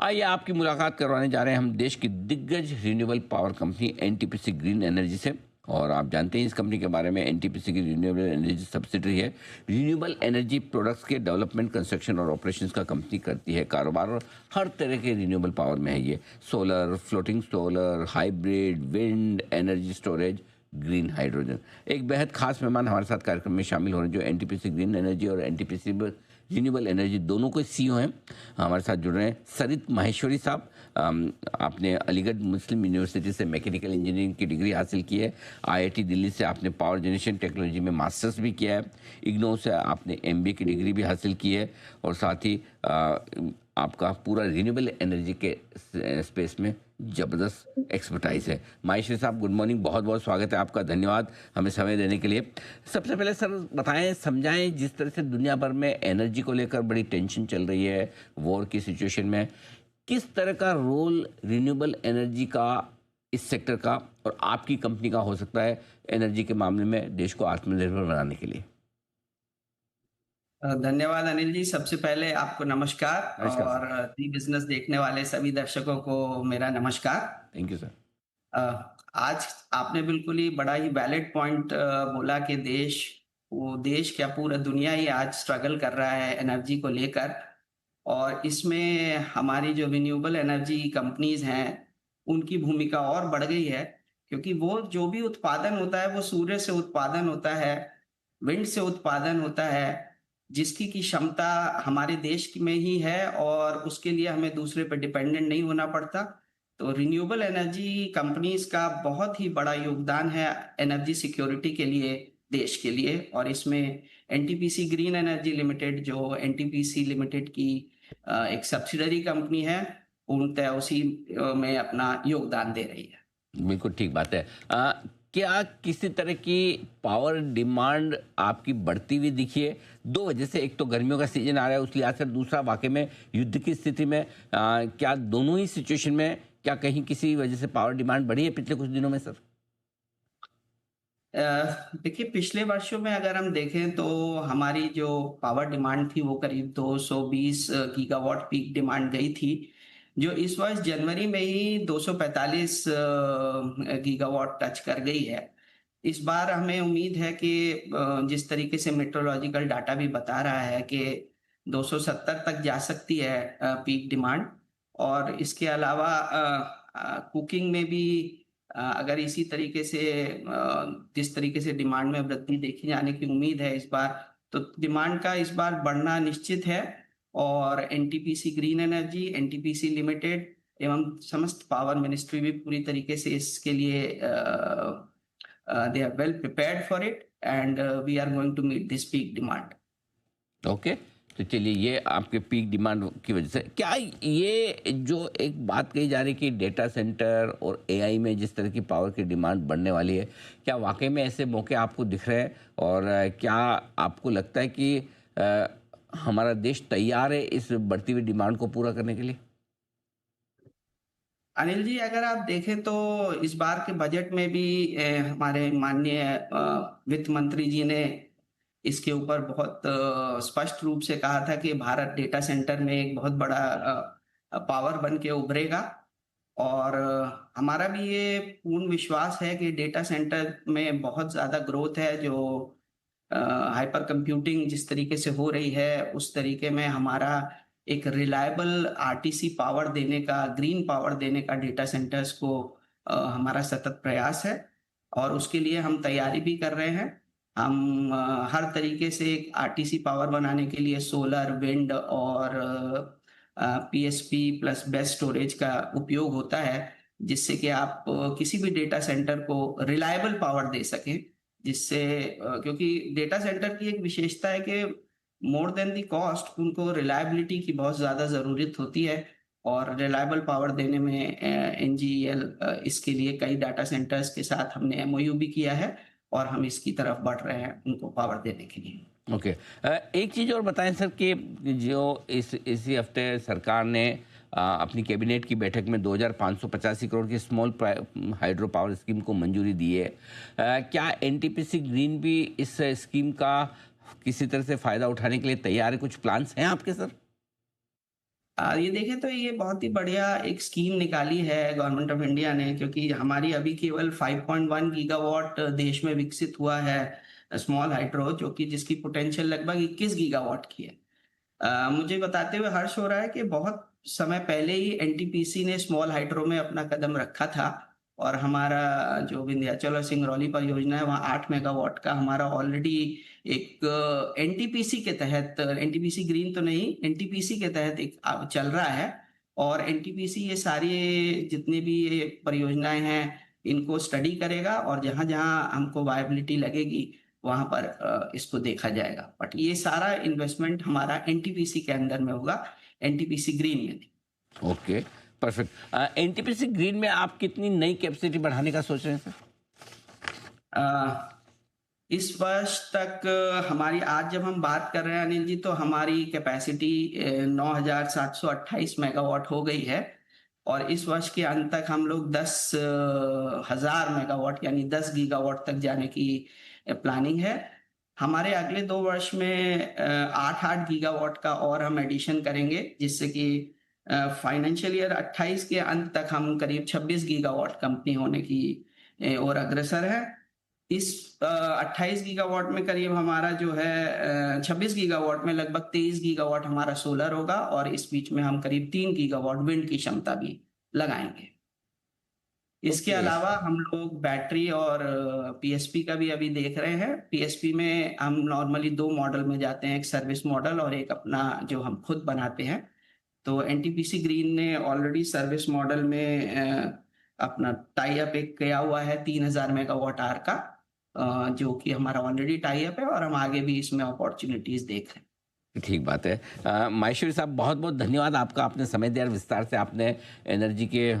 आइए आपकी मुलाकात करवाने जा रहे हैं हम देश की दिग्गज renewable power company NTPC green energy से। और आप जानते हैं इस कंपनी के बारे में, एनटीपीसी की रिन्यूएबल एनर्जी सब्सिडरी है। रिन्यूएबल एनर्जी प्रोडक्ट्स के डेवलपमेंट, कंस्ट्रक्शन और ऑपरेशंस का कंपनी करती है कारोबार। और हर तरह के रिन्यूएबल पावर में है ये, solar, floating solar, hybrid, wind energy storage, green hydrogen. एक बेहद खास मेहमान हमारे साथ कार्यक्रम में शामिल हो रहे हैं, जो एनटीपीसी ग्रीन एनर्जी और एनटीपीसी रिन्यूएबल एनर्जी दोनों के सीईओ हैं। हमारे साथ जुड़ रहे हैं सरित माहेश्वरी साहब। आपने अलीगढ़ मुस्लिम यूनिवर्सिटी से मैकेनिकल इंजीनियरिंग की डिग्री हासिल की है। आईआईटी दिल्ली से आपने पावर जनरेशन टेक्नोलॉजी में मास्टर्स भी किया है। इग्नोउ से आपने एमबीए की डिग्री भी हासिल की है। और साथ ही आपका पूरा रिन्यूएबल एनर्जी के स्पेस में ज़बरदस्त एक्सपर्टाइज है। माहेश्वरी साहब, गुड मॉर्निंग, बहुत बहुत स्वागत है आपका। धन्यवाद हमें समय देने के लिए। सबसे पहले सर बताएं, समझाएं, जिस तरह से दुनिया भर में एनर्जी को लेकर बड़ी टेंशन चल रही है वॉर की सिचुएशन में, किस तरह का रोल रिन्यूएबल एनर्जी का, इस सेक्टर का और आपकी कंपनी का हो सकता है एनर्जी के मामले में देश को आत्मनिर्भर बनाने के लिए? धन्यवाद अनिल जी। सबसे पहले आपको नमस्कार नमस्कार सर। और दी बिजनेस देखने वाले सभी दर्शकों को मेरा नमस्कार। Thank you sir. अ, आज आपने बिल्कुल ही बड़ा ही वैलिड पॉइंट बोला कि देश क्या पूरा दुनिया ही आज स्ट्रगल कर रहा है एनर्जी को लेकर। और इसमें हमारी जो रिन्यूएबल एनर्जी कंपनीज हैं, उनकी भूमिका और बढ़ गई है, क्योंकि वो जो भी उत्पादन होता है वो सूर्य से उत्पादन होता है, विंड से उत्पादन होता है, जिसकी की क्षमता हमारे देश में ही है और उसके लिए हमें दूसरे पर डिपेंडेंट नहीं होना पड़ता। तो रिन्यूएबल एनर्जी कंपनीज का बहुत ही बड़ा योगदान है एनर्जी सिक्योरिटी के लिए, देश के लिए। और इसमें एनटीपीसी ग्रीन एनर्जी लिमिटेड, जो एनटीपीसी लिमिटेड की एक सब्सिडरी कंपनी है, पूर्णतः उसी में अपना योगदान दे रही है। बिल्कुल ठीक बात है। क्या किसी तरह की पावर डिमांड आपकी बढ़ती हुई दिखी है? दो वजह से, एक तो गर्मियों का सीजन आ रहा है उस लिहाज से, दूसरा वाकई में युद्ध की स्थिति में क्या दोनों ही सिचुएशन में क्या कहीं किसी वजह से पावर डिमांड बढ़ी है पिछले कुछ दिनों में सर? अ, देखिए, पिछले वर्षों में अगर हम देखें तो हमारी जो पावर डिमांड थी वो करीब 220 गीगावाट पीक डिमांड गई थी, जो इस वर्ष जनवरी में ही 245 गीगावाट टच कर गई है। इस बार हमें उम्मीद है कि जिस तरीके से मेट्रोलॉजिकल डाटा भी बता रहा है कि 270 तक जा सकती है पीक डिमांड। और इसके अलावा कुकिंग में भी अगर इसी तरीके से जिस तरीके से डिमांड में वृद्धि देखी जाने की उम्मीद है इस बार, तो डिमांड का इस बार बढ़ना निश्चित है। और NTPC green energy, NTPC limited एवं समस्त पावर मिनिस्ट्री भी पूरी तरीके से इसके लिए they are well prepared for it and we are going to meet this peak demand. Okay. तो चलिए, ये आपके पीक डिमांड की वजह से, क्या ये जो एक बात कही जा रही है कि डेटा सेंटर और एआई में जिस तरह की पावर की डिमांड बढ़ने वाली है, क्या वाकई में ऐसे मौके आपको दिख रहे हैं? और क्या आपको लगता है कि हमारा देश तैयार है इस बढ़ती हुई डिमांड को पूरा करने के लिए? अनिल जी, अगर आप देखें तो इस बार के बजट में भी हमारे माननीय वित्त मंत्री जी ने इसके ऊपर बहुत स्पष्ट रूप से कहा था कि भारत डेटा सेंटर में एक बहुत बड़ा पावर बन के उभरेगा। और हमारा भी ये पूर्ण विश्वास है कि डेटा सेंटर में बहुत ज़्यादा ग्रोथ है, जो हाइपर कंप्यूटिंग जिस तरीके से हो रही है, उस तरीके में हमारा एक रिलायबल आरटीसी पावर देने का, ग्रीन पावर देने का डेटा सेंटर्स को हमारा सतत प्रयास है। और उसके लिए हम तैयारी भी कर रहे हैं। हम हर तरीके से एक आरटीसी पावर बनाने के लिए सोलर, विंड और पीएसपी प्लस बेस स्टोरेज का उपयोग होता है, जिससे कि आप किसी भी डेटा सेंटर को रिलायबल पावर दे सकें। जिससे क्योंकि डेटा सेंटर की एक विशेषता है कि मोर देन द कॉस्ट उनको रिलायबिलिटी की बहुत ज़्यादा ज़रूरत होती है। और रिलायबल पावर देने में एनजीईएल इसके लिए कई डाटा सेंटर्स के साथ हमने एमओयू भी किया है और हम इसकी तरफ बढ़ रहे हैं उनको पावर देने के लिए। ओके। एक चीज़ और बताएं सर कि जो इसी हफ्ते सरकार ने अपनी कैबिनेट की बैठक में 2585 करोड़ की स्मॉल हाइड्रो पावर स्कीम को मंजूरी दी है। क्या एनटीपीसी ग्रीन भी इस स्कीम का किसी तरह से फ़ायदा उठाने के लिए तैयार है? कुछ प्लान्स हैं आपके सर? ये देखें तो ये बहुत ही बढ़िया एक स्कीम निकाली है गवर्नमेंट ऑफ इंडिया ने, क्योंकि हमारी अभी केवल 5.1 गीगावाट देश में विकसित हुआ है स्मॉल हाइड्रो, जो कि जिसकी पोटेंशियल लगभग 21 गीगावाट की है। मुझे बताते हुए हर्ष हो रहा है कि बहुत समय पहले ही एनटीपीसी ने स्मॉल हाइड्रो में अपना कदम रखा था, और हमारा जो विंध्याचल और सिंगरौली परियोजना है वहाँ 8 मेगावाट का हमारा ऑलरेडी एक एनटीपीसी के तहत, एनटीपीसी ग्रीन तो नहीं, एनटीपीसी के तहत एक अब चल रहा है। और एनटीपीसी ये सारी जितनी भी ये परियोजनाएं हैं इनको स्टडी करेगा, और जहां जहां हमको वायबिलिटी लगेगी वहां पर इसको देखा जाएगा। बट ये सारा इन्वेस्टमेंट हमारा एनटीपीसी के अंदर में होगा, एनटीपीसी ग्रीन में नहीं। Okay, perfect. एनटीपीसी ग्रीन में आप कितनी नई कैपेसिटी बढ़ाने का सोच रहे हैं सर? अ, इस वर्ष तक हमारी, आज जब हम बात कर रहे हैं अनिल जी, तो हमारी कैपेसिटी 9,728 मेगावाट हो गई है, और इस वर्ष के अंत तक हम लोग 10,000 मेगावाट यानी 10 गीगावाट तक जाने की प्लानिंग है। हमारे अगले 2 वर्ष में 8-8 गीगावाट का और हम एडिशन करेंगे, जिससे कि फाइनेंशियल ईयर 28 के अंत तक हम करीब 26 गीगावाट कंपनी होने की ओर अग्रसर है। इस 28 गीगावाट में करीब हमारा जो है 26 गीगावाट में लगभग 23 गीगावाट हमारा सोलर होगा, और इस बीच में हम करीब 3 गीगावाट विंड की क्षमता भी लगाएंगे। इसके ओके। अलावा हम लोग बैटरी और पीएसपी का भी अभी देख रहे हैं। पीएसपी में हम नॉर्मली 2 मॉडल में जाते हैं, एक सर्विस मॉडल और एक अपना जो हम खुद बनाते हैं। तो एनटीपीसी ग्रीन ने ऑलरेडी सर्विस मॉडल में अपना टाई अप एक किया हुआ है 3000 मेगावाट आवर का, जो कि हमारा ऑलरेडी टाई अप है, और हम आगे भी इसमें अपॉर्चुनिटीज देख रहे हैं। ठीक बात है। माहेश्वरी साहब, बहुत बहुत धन्यवाद आपका, आपने समय दिया, विस्तार से आपने एनर्जी के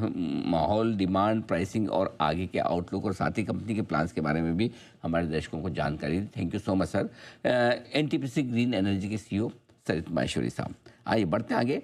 माहौल, डिमांड, प्राइसिंग और आगे के आउटलुक और साथ ही कंपनी के प्लान्स के बारे में भी हमारे दर्शकों को जानकारी दी। Thank you so much sir. NTPC green energy के सीईओ सरित माहेश्वरी साहब। आइए बढ़ते आगे।